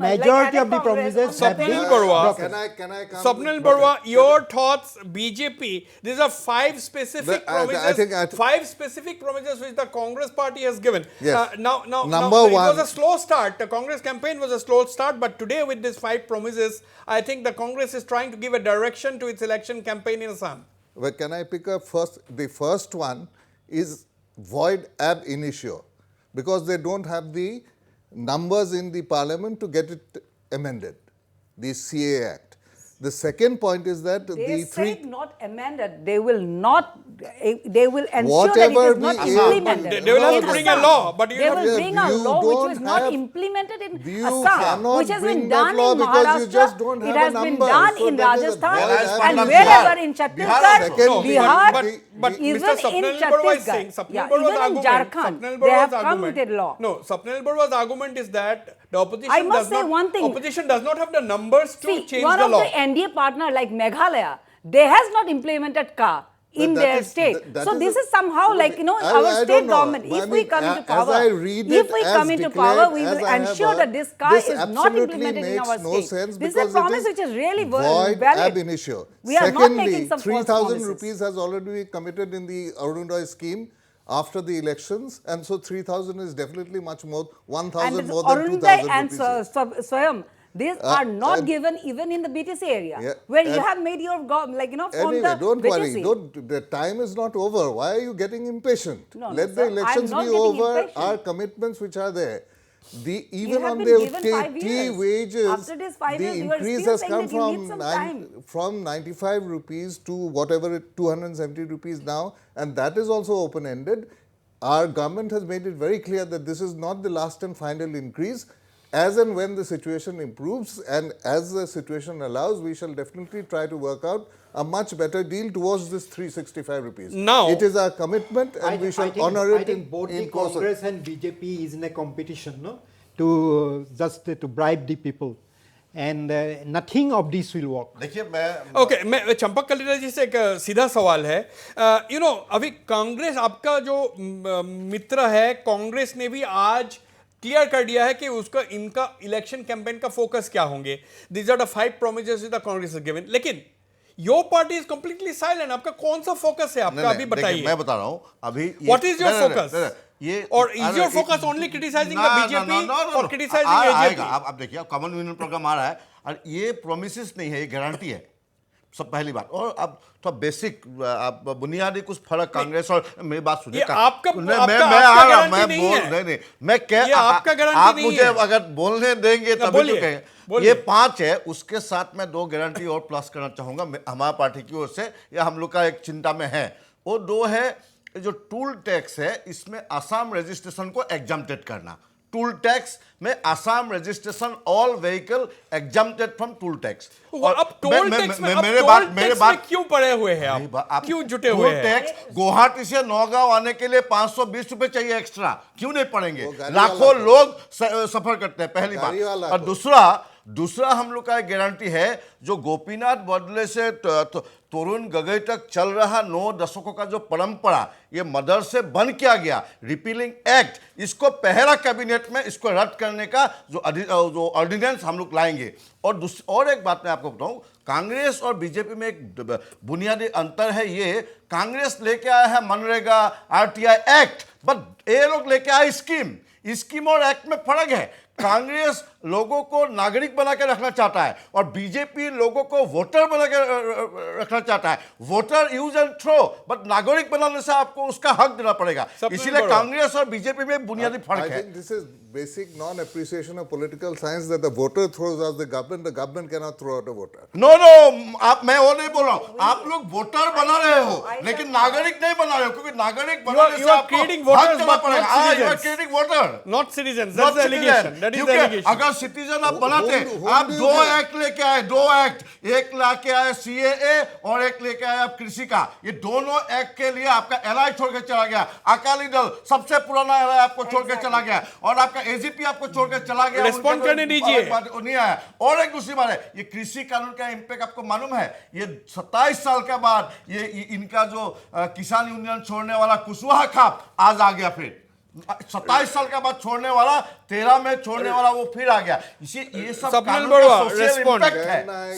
majority of the Congress promises on have the been Swapnil Barua. broken. Can I come? Swapnil Okay. Barua, your thoughts, BJP, these are five specific But I promises, think five specific promises which the Congress party has given. Yes. Now, Number it one- was a slow start. The Congress campaign was a slow start, but today with these five promises, I think the Congress is trying to give a direction to its election campaign in Assam. Well, can I pick up first? The first one is void ab initio, because they don't have the numbers in the parliament to get it amended, the CA Act. The second point is that They the said three. not amended. They will not. They will ensure Whatever that it is not we- implemented. They will have in to bring a Assam. law, but you they have will to- bring a you law which was don't not have- implemented in You Assam, cannot which has been bring that done law in because Maharashtra. you just don't It have has a been number. done So in that is a Rajasthan void ab and initio. wherever in Bihar Chhattisgarh, Second, Bihar, but even Mr. in Swapnil Barua is saying, Chhattisgarh, Swapnil Barua's even in argument, Jharkhand, Swapnil they have Barua's come with argument- a law. No, Swapnil Barua's argument is that the opposition I must does say not, one thing. opposition does not have the numbers to See, change one the of law. the NDA partner like Meghalaya, they has not implemented CA in But that their is- state. that So is this a- is somehow like, I our don't state know. government, I if we mean, come into as power, I read if it we as come into declared, power, we as will I have ensure heard, that this CA this is not absolutely implemented in makes our no state. sense This is a because it promise is which is really void valid. ab initio. We are not Secondly, making some false 3,000 promises. rupees has already been committed in the Arunodaya scheme after the elections, and so 3,000 is definitely much more, 1,000 And more than Arunodaya 2,000 and rupees. Swayam, these are not and- given even in the BTC area, Yeah, where you and- have made your, from Anyway, the don't BTC. worry. The time is not over. Why are you getting impatient? No, no, Let sir, the I'm elections not be getting over. impatient. Our commitments which are there. Even have on been the given 5 tea years. wages, After these 5 the years, you are increase still has saying come that you need some time. from 95 rupees to whatever 270 rupees now, and that is also open-ended. Our government has made it very clear that this is not the last and final increase. As and when the situation improves and as the situation allows, we shall definitely try to work out a much better deal towards this 365 rupees. Now- it is our commitment and we shall honor I it think both the in course of- Congress and BJP is in a competition, no, to just to bribe the people, and nothing of this will work. देखिए मैं okay मैं चंपक कलिता जी से एक सीधा सवाल है अभी कांग्रेस आपका जो मित्र है, कांग्रेस ने भी आज क्लियर कर दिया है कि उसका इनका इलेक्शन कैंपेन का फोकस क्या होंगे. These are the 5 promises the Congress is given. लेकिन your party is completely silent. आपका कौन सा फोकस है आपका, अभी देखिए, बताइए. मैं बता रहा हूं अभी What is your focus? ये Or is your focus only criticizing the BJP or criticizing आएगा. AJP? आप देखिए, कॉमन यूनियन प्रोग्राम आ रहा है और ये प्रोमिसेस नहीं है, ये गारंटी है. सब पहली बात. और अब तो बेसिक बुनियादी कुछ फर्क कांग्रेस और मेरी बात सुनिए. ये आपका मैं गारंटी नहीं बोल है. नहीं मैं ये आपका गारंटी आप नहीं मुझे है. अगर बोलने देंगे तभी तो बोलिए, कहें. बोलिए. ये 5 है, उसके साथ मैं 2 गारंटी और प्लस करना चाहूंगा हमारा पार्टी की ओर से, या हम लोग का एक चिंता में है. वो 2 है, जो टूल टैक्स है इसमें आसाम रजिस्ट्रेशन को एग्जम्प्टेड करना. टूल टैक्स में Assam registration all vehicle exempted from toll tax. अब टोल टैक्स में मेरे बात क्यों पड़े हुए हैं आप क्यों जुटे हुए हैं? टैक्स गुवाहाटी से नौगांव आने के लिए 520 रुपए चाहिए एक्स्ट्रा, क्यों नहीं पड़ेंगे? लाखों लोग सफर करते हैं, पहली बात. और दूसरा हम लोग का एक गारंटी है, जो गोपीनाथ बदले से तरुण गगई तक चल रहा 9 दशकों का जो परंपरा, ये मदर से बन क्या गया रिपीलिंग एक्ट, इसको पहला कैबिनेट में इसको रद्द करने का जो ऑर्डिनेंस हम लोग लाएंगे. और एक बात मैं आपको बताऊं, कांग्रेस और बीजेपी में एक बुनियादी अंतर है. ये कांग्रेस लेके आया है मनरेगा आरटीआई एक्ट, बट ये लोग लेके आए स्कीम और एक्ट में फर्क है. कांग्रेस लोगों को नागरिक बना के रखना चाहता है और बीजेपी लोगों को वोटर बना के रखना चाहता है. Voter use and throw, but नागरिक बनाने से आपको उसका हक देना पड़ेगा. इसीलिए कांग्रेस और बीजेपी में बुनियादी फर्क है. This is basic non-appreciation of political science that the voter throws out the government cannot throw out a voter. No मैं वो नहीं बोल रहा हूँ. आप लोग वोटर बना रहे हो लेकिन नागरिक नहीं बना रहे हो, क्योंकि नागरिक बनाने से आपको हक देना पड़ेगा. You are creating voters, not citizens. That's the allegation. That is the क्योंकि allegation. अगर सिटीजन आप बनाते whom आप do you दो get? एक्ट लेके आए, दो एक्ट, एक लाके आए सीएए और एक लेके आए आप कृषि का। ये दोनों एक्ट के लिए आपका एलआई छोड़ के चला गया, अकाली दल सबसे पुराना एलआई आपको छोड़ के चला गया, और आपका एजीपी आपको छोड़ के चला गया। Respond उनके करने दीजिए। नहीं आया। और एक दूसरी बात है, ये कृषि कानून का इंपैक्ट आपको मालूम है? ये 27 साल के बाद ये इनका जो किसान यूनियन छोड़ने वाला कुशवाहा खाप आज आ गया फिर। 27 साल के बाद छोड़ने वाला, 13 में छोड़ने वाला वो फिर आ गया। इसी ये सब Swapnil कानून Barua, का सोशल respond. इम्पैक्ट है।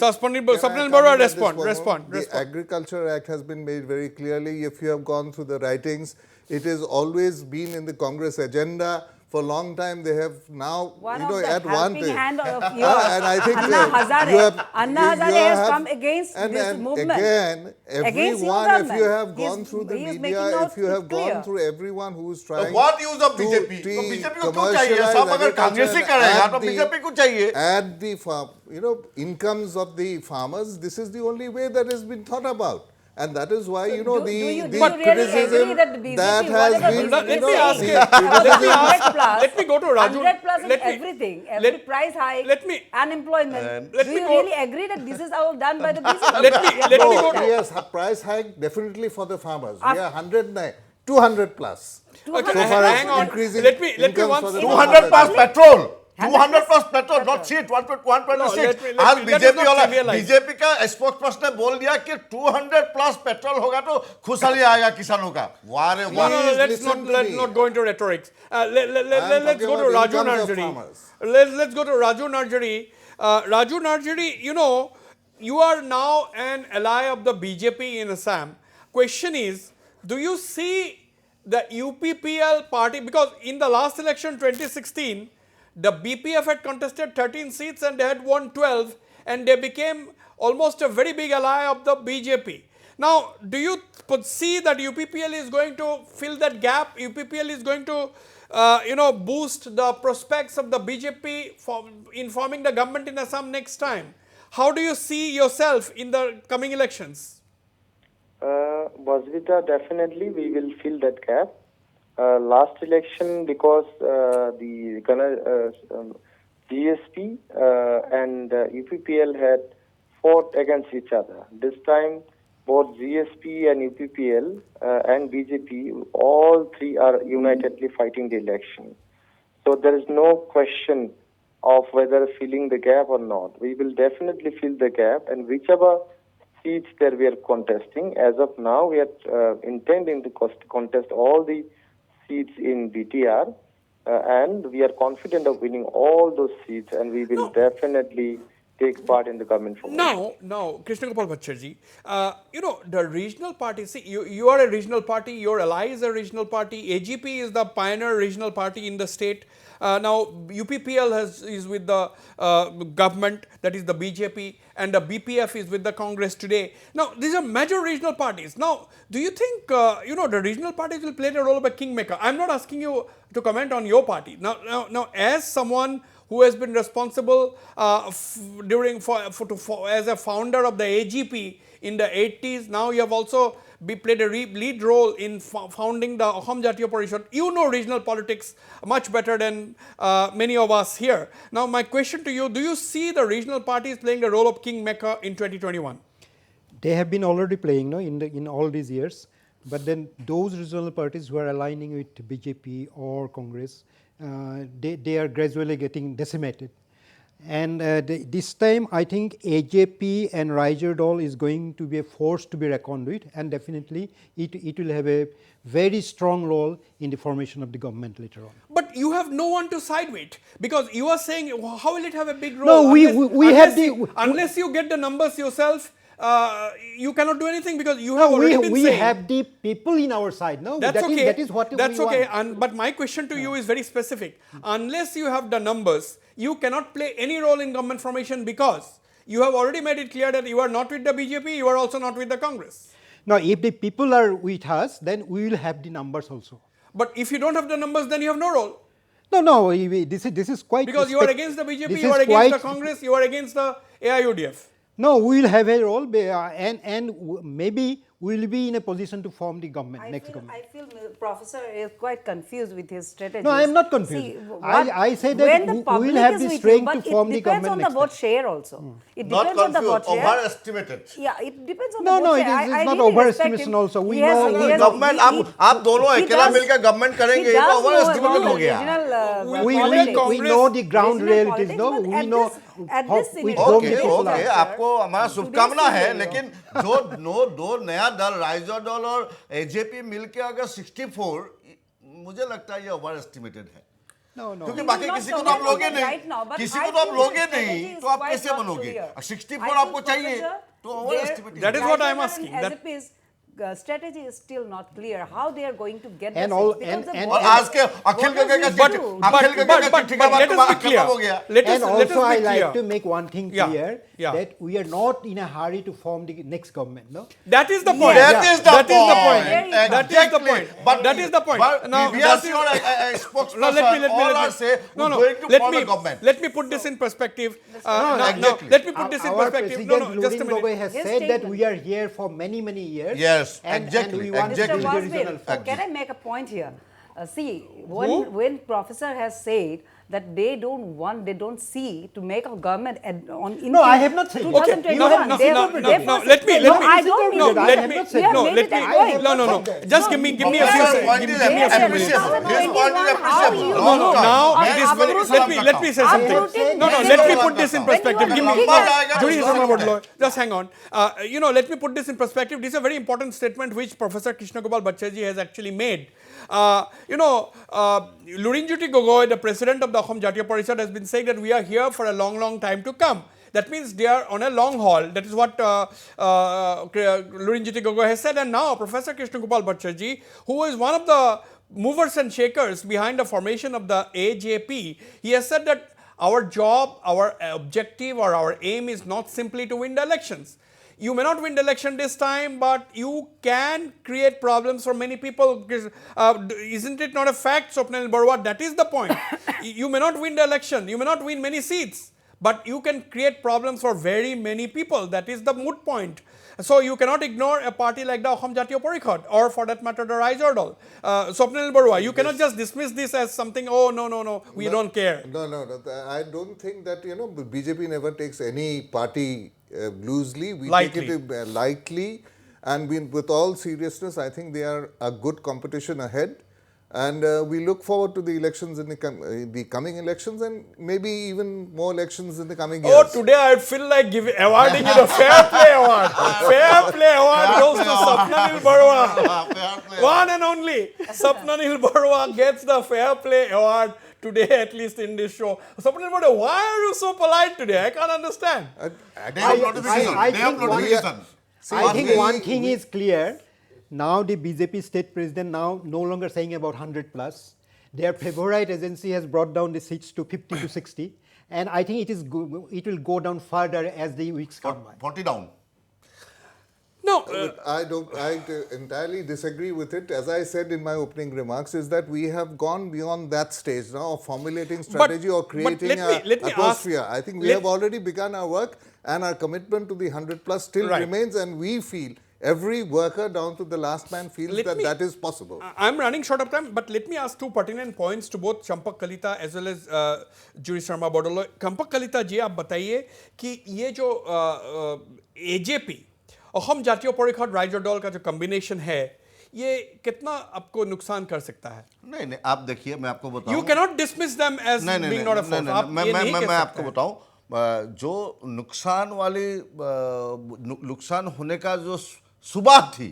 Swapnil Barua, respond. The Agriculture Act has been made very clearly. If you have gone through the writings, it has always been in the Congress agenda. For a long time, they have now, One you know, of the at one helping hand of and yours, I think Anna Hazare. you have, Anna you Hazare has have- come against this movement. Again, Against your everyone, if you government. have gone He's- through the he is media, making out if you have it clear. gone through everyone who is trying What use of to BJP? तो BJP को क्यों चाहिए? commercialize सब अगर कांग्रेस ही agriculture करेगा at तो the- BJP को चाहिए। at the farm, you know, incomes of the farmers, this is the only way that has been thought about. And that is why, you know, do the you really criticism agree that the BJP, that has whatever been, BJP Let you me know, ask the you- let me ask- 100 plus, let me go to Raju. 100 plus in Let me- everything, every let- price hike, let me- unemployment. let Do me you go- really agree that this is all done by the BJP? Let me go to- yes, a price hike definitely for the farmers. Af- We are 109, 200 plus. Okay, So far as hang on. increasing Let me incomes once- for the 200 farmers. plus petrol, 200 plus petrol, not seat, 126। let आज us BJP not वाला, trivialize. BJP का spokes person ने बोल दिया कि 200 plus petrol होगा तो खुशहाली आएगा किसानों का। वाह रे वाह। No, Please let's listen to let's me. not go into rhetorics. Let's talking go to about Raju incomes of Narjari. farmers. Let's go to Raju Narjari. Raju Narjari, you know, you are now an ally of the BJP in Assam. Question is, do you see the UPPL party, because in the last election 2016, the BPF had contested 13 seats and they had won 12, and they became almost a very big ally of the BJP. Now, do you see that UPPL is going to fill that gap? UPPL is going to, boost the prospects of the BJP in forming the government in Assam next time. How do you see yourself in the coming elections? Basvita, definitely we will fill that gap. Last election, because the GSP and UPPL had fought against each other. This time, both GSP and UPPL and BJP, all three are unitedly fighting the election. So there is no question of whether filling the gap or not. We will definitely fill the gap, and whichever seats that we are contesting, as of now, we are intending to contest all the seats in BTR, and we are confident of winning all those seats, and we will definitely take part in the government formation. Now, Krishna Gopal Bhattacharji, the regional party, see, you are a regional party, your ally is a regional party, AGP is the pioneer regional party in the state. Now, UPPL is with the government, that is the BJP, and the BPF is with the Congress today. Now, these are major regional parties. Now, do you think, the regional parties will play the role of a kingmaker? I'm not asking you to comment on your party. Now as someone who has been responsible as a founder of the AGP in the 80s, now you have also played a lead role in founding the Ahom Jatiya Parishad. You know regional politics much better than many of us here. Now, my question to you, do you see the regional parties playing the role of kingmaker in 2021? They have been already playing in all these years, but then those regional parties who are aligning with BJP or Congress, they are gradually getting decimated. And this time, I think AJP and Riser Dol is going to be a force to be reckoned with, and definitely it will have a very strong role in the formation of the government later on. But you have no one to side with, because you are saying, how will it have a big role? No, we have unless you get the numbers yourself, you cannot do anything, because you have already been we saying. have the people in our side. No, That's okay. That is what That's we okay. want. But my question to you is very specific. Unless you have the numbers, you cannot play any role in government formation, because you have already made it clear that you are not with the BJP, you are also not with the Congress. Now, if the people are with us, then we will have the numbers also. But if you don't have the numbers, then you have no role. No, this is quite... Because you are against the BJP, you are against the Congress, you are against the AIUDF. No, we will have a role, and maybe we will be in a position to form the government, next I government. feel Professor is quite confused with his strategy. No, I am not confused. I say that when the we will public have is the with you, strength but to form it the depends government on the next vote time. share also. It Not depends on the vote confused, share. overestimated. Yeah, it depends on No, the no, vote it share. is- I it's not really overestimation respect him. also. We He has- know- he we has- government आप दोनों he अकेला does- मिलकर government he करेंगे ये does तो over know estimated about हो the गया regional, we politics. know the ground Regional realities, politics, no? but We at know this- at how this we scenario, don't okay need people okay are. आपको हमारा शुभकामना है scenario. लेकिन दो नया दल राइजर दल और एजेपी मिलके अगर 64 मुझे लगता है ये ओवर एस्टिमेटेड है No, no. क्योंकि We बाकी will not किसी को तो आप comment लोगे on it नहीं right now, but किसी I को तो आप feel लोगे the strategy नहीं is तो आप quite कैसे not बनोगे clear. 64 I आपको think, चाहिए Professor, तो over their- estimated That is what I am Rajasthan asking, and that- SFP's strategy is still not clear. How they are going to get And the all- seats, because and- the and- और voters- आज के अखिल voters गगन का will But, do. अखिल गगन का चिट्ठी का let us बात be clear. खत्म हो गया Let us, And let us also, I be like clear. to make one thing Yeah, clear yeah. that we are not in a hurry to form the next government. No. That is the point. That is the That is the point. point. That is the Exactly. point. But That is the point. But Now, we that are is- sure a No, spokesperson let all me are say no, no, we're going to let form me a government. let me put this in perspective. Now, exactly. let me put this in Our perspective. No, President no, just a Lurin Gogoi minute. has His said that statement. we are here for many, many years. Yes, and exactly, we want exactly. to Mr. build the Wasbil, regional form. can I make a point here? See, Who? when Professor has said that they don't see to make a government in No, I have not said. 2021. No, They no, have- no, they have no, not let me, said- let no, me, I don't no, mean I let have me, not said We have no, made let it me, that point. no, just give me a few Professor, seconds. point Give is me a few minutes. appreciable. His point is appreciable. How you No, no, know? now Or this uprooting- let me say something. uprooting No, no, the let me regional- put this in When you perspective. are Give me, looking Lamba at- jayega, Judy उसको Sharma समझते Bodlo, just hang on. Let me put this in perspective. This is a very important statement which Professor Krishna Gopal Bhattacharjee has actually made. Lurinjyoti Gogoi, the president of the Assam Jatiya Parishad, has been saying that we are here for a long, long time to come. That means they are on a long haul. That is what Lurinjyoti Gogoi has said. And now Professor Krishna Gopal Bhattacharjee, who is one of the movers and shakers behind the formation of the AJP, he has said that our job, our objective or our aim is not simply to win the elections. You may not win the election this time, but you can create problems for many people. Isn't it not a fact, Swapnil Barua? That is the point. You may not win the election, you may not win many seats, but you can create problems for very many people. That is the moot point. So you cannot ignore a party like the Assam Jatiya Parishad, or for that matter the Raizor Dal. Swapnil Barua, you cannot just dismiss this as something, oh no, we don't care. No, I don't think that, BJP never takes any party loosely. We Lightly. take it lightly, and with all seriousness, I think they are a good competition ahead. And we look forward to the elections in the coming elections, and maybe even more elections in the coming years. Oh, today I feel like awarding you the Fair Play Award. Fair Play Award goes to Swapnil Barua. Fair play. One and only Swapnil Barua gets the Fair Play Award today, at least in this show. Swapnil Barua, why are you so polite today? I can't understand. They have notification. I They have think notification. I think one thing is clear. Now the BJP state president now no longer saying about 100 plus. Their favorite agency has brought down the seats to 50 to 60. And I think it will go down further as the weeks come by. 40 down. No, I entirely disagree with it. As I said in my opening remarks, is that we have gone beyond that stage now of formulating strategy or but creating let me an atmosphere. ask- I think we let- have already begun our work, and our commitment to the 100 plus still Right. remains, and we feel, every worker down to the last man feels Let that me- that is possible. I'm running short of time, but let me ask two pertinent points to both Champak Kalita as well as Judy Sharma Bodolo. Champak Kalita जी आप बताइए कि ये जो AJP अहम जातीय परिषद riser दल का जो कॉम्बिनेशन है ये कितना आपको नुकसान कर सकता है? नहीं आप देखिए मैं आपको बताऊं You cannot dismiss them as being not a force. आप ये नहीं कह मैं सकते आपको हैं। बताऊं जो नुकसान होने का जो सुबह थी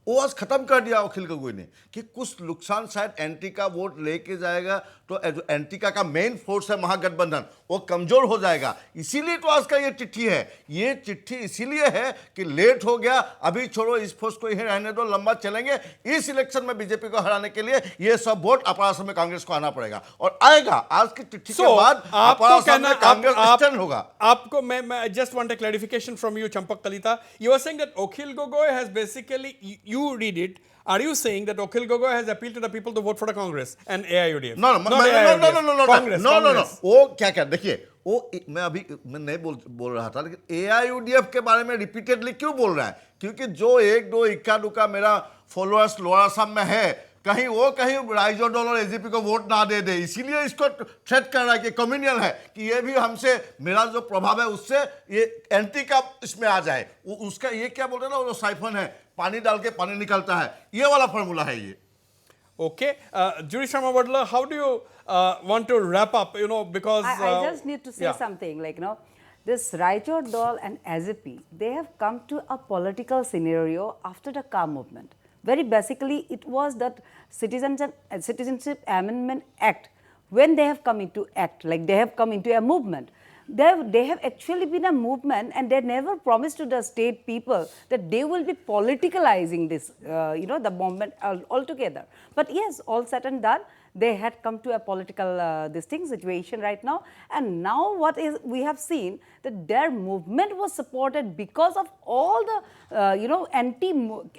वो आज खत्म कर दिया अखिल गगोई ने कि कुछ नुकसान शायद एंटी का वोट लेके जाएगा तो जो एंटी का मेन फोर्स है महागठबंधन वो कमजोर हो जाएगा। इसीलिए तो आज का ये चिट्ठी है। ये चिट्ठी इसीलिए है कि लेट हो गया, अभी छोड़ो, इस फोर्स को यहीं रहने दो, लंबा चलेंगे। इस इलेक्शन में बीजेपी को हराने के लिए ये सब वोट अपर असम में कांग्रेस को आना पड़ेगा और आएगा। आज की चिट्ठी के बाद अपर असम में कांग्रेस स्टैंड होगा। आपको मैं just want a clarification from you, Champak Kalita. You are saying that Akhil Gogoi has basically, you read it, are you saying that Akhil Gogoi has appealed to the people to vote for the Congress and AIUDF? No, Not AIUDF. no, Congress, no, Congress. वो क्या देखिए वो मैं अभी मैं नहीं बोल रहा था, लेकिन AIUDF के बारे में रिपीटेडली क्यों बोल रहा है? क्योंकि जो एक दो इक्का दुक्का मेरा फॉलोअर्स लोअर असम में है, कहीं राइजो दल और एजीपी को वोट ना दे दे, इसीलिए इसको थ्रेट कर रहा है कि कम्युनियल है, कि ये भी हमसे मेरा जो प्रभाव है उससे ये एंटी का इसमें आ जाए। उसका ये क्या बोलते हैं ना, वो साइफन है, पानी डाल के पानी निकलता है, ये वाला फॉर्मूला है ये। Okay, Judy Sharma Butler, how do you want to wrap up? You know, because I just need to say yeah. something like, this Raichur Dal and AZP, they have come to a political scenario after the Car movement. Very basically, it was that Citizenship Amendment Act, when they have come into act, like they have come into a movement. They have actually been a movement, and they never promised to the state people that they will be politicalizing this, the movement altogether. But yes, all said and done, they had come to a political situation right now, and now what is we have seen that their movement was supported because of all the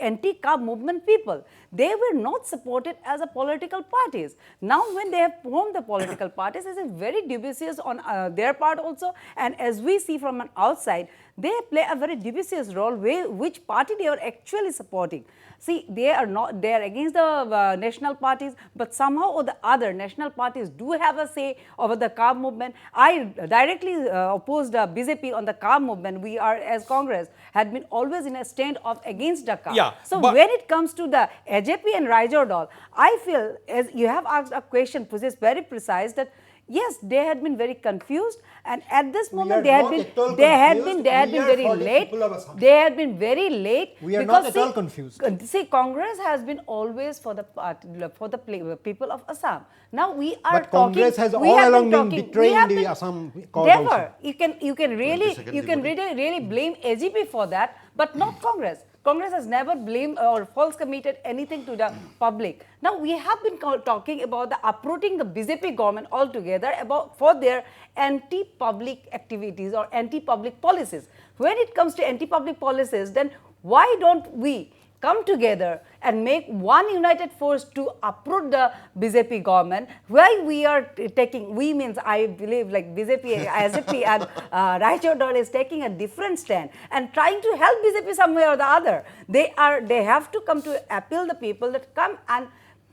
anti-car movement people. They were not supported as a political parties. Now when they have formed the political parties, it is very dubious on their part also, and as we see from an outside, they play a very dubious role which party they are actually supporting. See, they are against the national parties, but somehow or the other, national parties do have a say over the car movement. I directly opposed BJP on the car movement. We are, as Congress, had been always in a stand of against the car. Yeah, so when it comes to the AJP and Raichur Dal, I feel, as you have asked a question, which is very precise, that yes, they had been very confused, and at this moment they had been very late. They had been very late. We are not at all confused. See, Congress has been always for the people of Assam. Now we are but Congress has all along been betraying the Assam cause. Never. You can really blame AGP for that, but not Congress. Congress has never blamed or false committed anything to the public. Now we have been talking about uprooting the BJP government altogether for their anti-public activities or anti-public policies. When it comes to anti-public policies, then why don't we come together and make one united force to uproot the BJP government? Why we are taking, we means I believe like BJP, AZP and Raichur Dal is taking a different stand and trying to help BJP some way or the other. They have to come to appeal the people that come and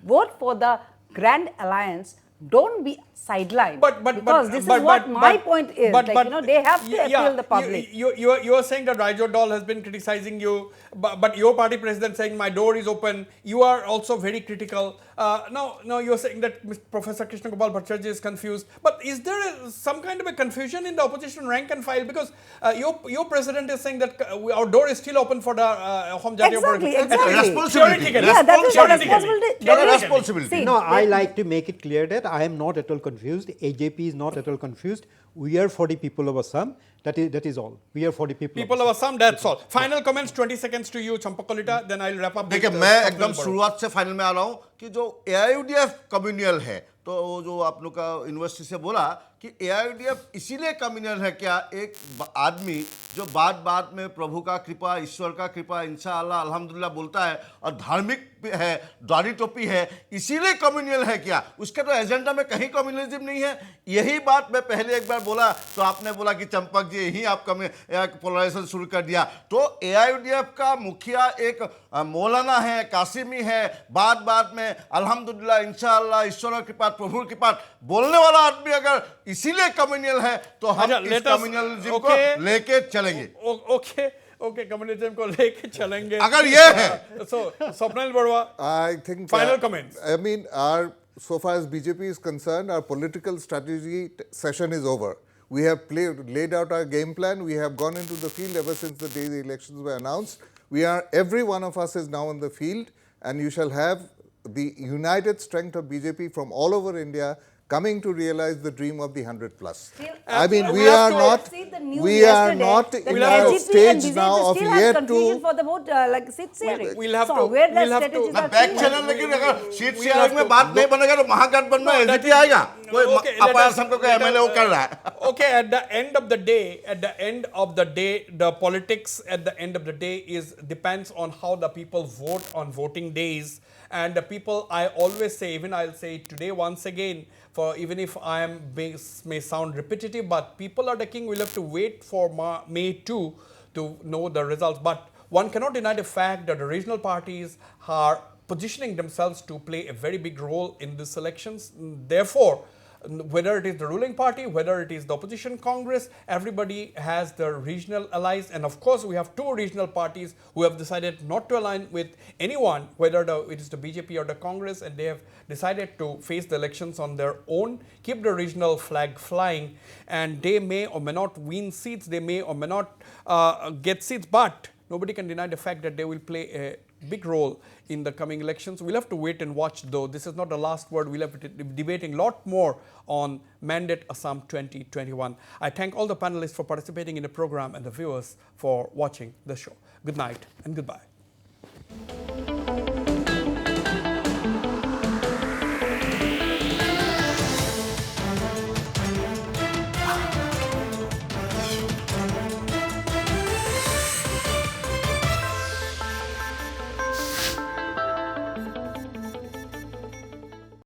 vote for the Grand Alliance. Don't be sidelined. Because this is what my point is. They have to appeal the public. You are saying that Raichur Dal has been criticizing you, but your party president saying my door is open. You are also very critical. Now you are saying that Professor Krishna Gopal Bhattacharjee is confused. But is there some kind of a confusion in the opposition rank and file? Because your president is saying that our door is still open for the Home Jatiya Party. Responsibility. Yeah, that is a responsibility. No, I like to make it clear that I am not at all confused. AJP is not at all confused. We are for the people of Assam. That is all. We are for the people of Assam. That's all. Final comments, 20 seconds to you, Champakolita. Then I'll wrap up. देखिए, मैं एकदम शुरुआत से final में आ रहा हूँ कि जो AIUDF कम्युनियल है, तो जो आप लोग का यूनिवर्सिटी से बोला कि AIUDF इसीलिए कम्युनियल है क्या, एक आदमी जो बात में प्रभु का कृपा, ईश्वर का कृपा, इंशाअल्लाह अल्हम्दुलिल्लाह बोलता है और धार्मिक है, दाढ़ी टोपी है, इसीलिए कम्युनियल है क्या? उसके तो एजेंडा में कहीं कम्युनिज्म नहीं है। यही बात मैं पहले एक बार बोला तो आपने बोला कि चंपक जी यही आप पोलराइजेशन शुरू कर दिया। तो AIUDF का मुखिया एक मौलाना है, कासिमी है, बात में अल्हम्दुलिल्लाह, इंशाअल्लाह, ईश्वर की बात, प्रभु की बात बोलने वाला आदमी अगर इसीलिए कम्युनियल है तो हम इस कम्युनियलिज्म को लेके चलेंगे। ओके, कम्युनिज्म को लेके चलेंगे अगर ये है। So Swapnil Barua, I think final comments. I mean, so far as BJP is concerned, our political strategy session is over. We have laid out our game plan. We have gone into the field ever since the day the elections were announced. Every one of us is now in the field, and you shall have the united strength of BJP from all over India coming to realize the dream of the 100+. I mean, we are not. the news we are yesterday not that in We'll a have to- stage BJP now of still has yet confusion to. for the vote, like seat sharing. we'll have so to- where the we'll have to- strategies ना are back clear. Channel लेकिन अगर seat we'll sharing have में to- बात नहीं बनेगा तो महागठबंधन में that LJP is- आएगा कोई Okay, let अपार us- संघ का let एमएलए वो us- कर रहा है Okay, at the end of the day, the politics at the end of the day depends on how the people vote on voting days. And the people, I always say, even I'll say it today once again, for even if I am may sound repetitive, but people are the king. We'll have to wait for May 2 to know the results. But one cannot deny the fact that the regional parties are positioning themselves to play a very big role in these elections. Therefore, whether it is the ruling party, whether it is the opposition Congress, everybody has their regional allies. And of course, we have two regional parties who have decided not to align with anyone, whether it is the BJP or the Congress, and they have decided to face the elections on their own, keep the regional flag flying, and they may or may not win seats, they may or may not get seats, but nobody can deny the fact that they will play a big role in the coming elections. We'll have to wait and watch, though. This is not the last word. We'll have to be debating a lot more on Mandate Assam 2021. I thank all the panelists for participating in the program and the viewers for watching the show. Good night and goodbye.